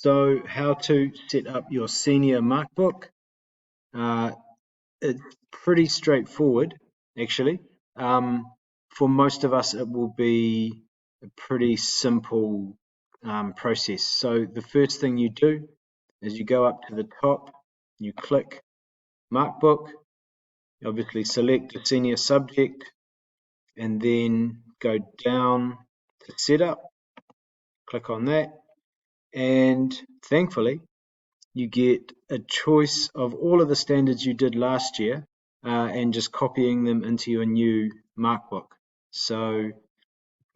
So how to set up your senior Markbook. It's pretty straightforward, actually. For most of us, it will be a pretty simple process. So the first thing you do is you go up to the top, you click Markbook, you obviously select the senior subject, and then go down to setup, click on that, and thankfully you get a choice of all of the standards you did last year and just copying them into your new Markbook. So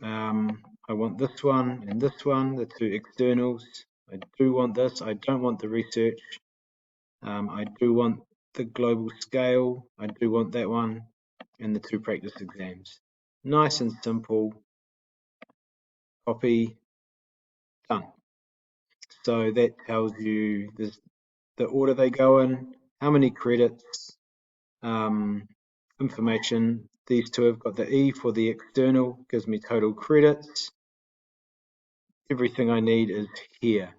I want this one and this one, the two externals. I do want this. I don't want the research. I do want the global scale. I do want that one and the two practice exams. Nice and simple. Copy. Done. So that tells you the order they go in, how many credits, information. These two have got the E for the external, gives me total credits. Everything I need is here.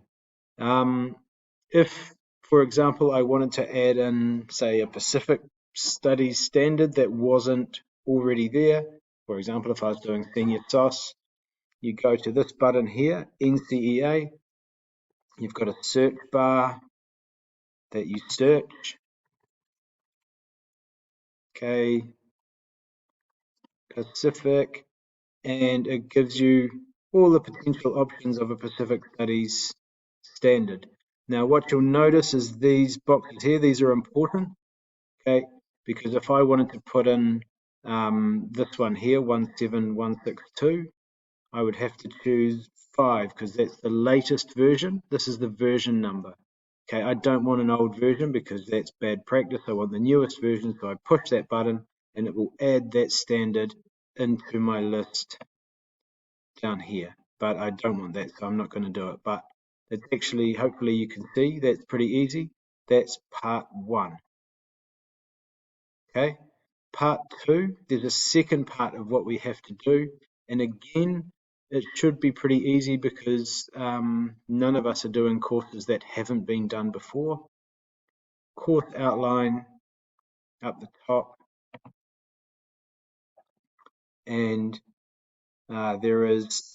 If, for example, I wanted to add in, say, a Pacific Studies standard that wasn't already there, for example, if I was doing Senior SOS, you go to this button here, NCEA. You've got a search bar that you search. Okay, Pacific, and it gives you all the potential options of a Pacific Studies standard. Now what you'll notice is these boxes here, these are important, okay, because if I wanted to put in this one here, 17162, I would have to choose 5 because that's the latest version. This is the version number. Okay, I don't want an old version because that's bad practice. I want the newest version, so I push that button and it will add that standard into my list down here. But I don't want that, so I'm not going to do it. But it's actually, hopefully you can see, that's pretty easy. That's part 1. Okay, part 2, there's a second part of what we have to do. And again, it should be pretty easy because none of us are doing courses that haven't been done before. Course outline up the top, and there is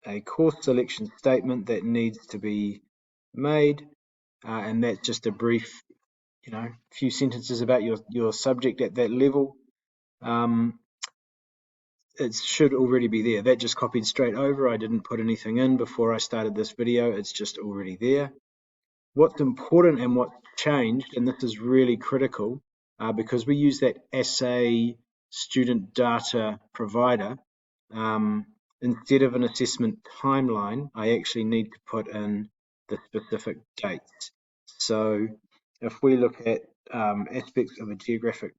a course selection statement that needs to be made, and that's just a brief, few sentences about your subject at that level. It should already be there. That just copied straight over. I didn't put anything in before I started this video. It's just already there. What's important and what's changed, and this is really critical, because we use that assay student data provider, instead of an assessment timeline, I actually need to put in the specific dates. So if we look at aspects of a geographic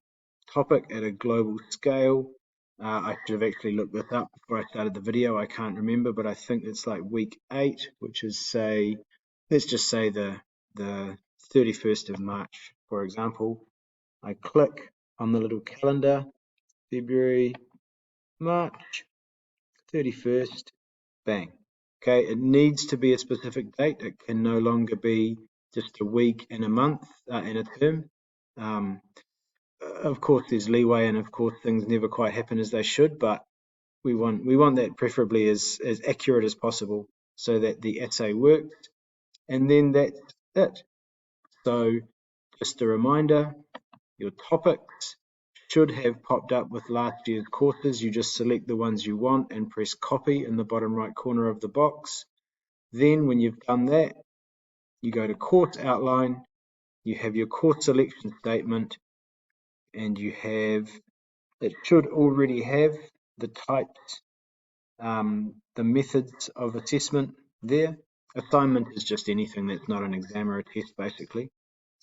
topic at a global scale, I should have actually looked this up before I started the video. I can't remember, but I think it's like week 8, which is, say, let's just say the 31st of March, for example. I click on the little calendar, February, March, 31st, bang. Okay, it needs to be a specific date. It can no longer be just a week and a month and a term. Of course, there's leeway, and of course, things never quite happen as they should, but we want that preferably as accurate as possible so that the assay works. And then that's it. So just a reminder, your topics should have popped up with last year's courses. You just select the ones you want and press copy in the bottom right corner of the box. Then when you've done that, you go to course outline, you have your course selection statement, and it should already have the types, the methods of assessment there. Assignment is just anything that's not an exam or a test, basically.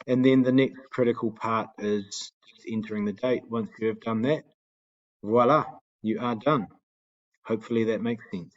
And then the next critical part is just entering the date. Once you have done that, voila, you are done. Hopefully that makes sense.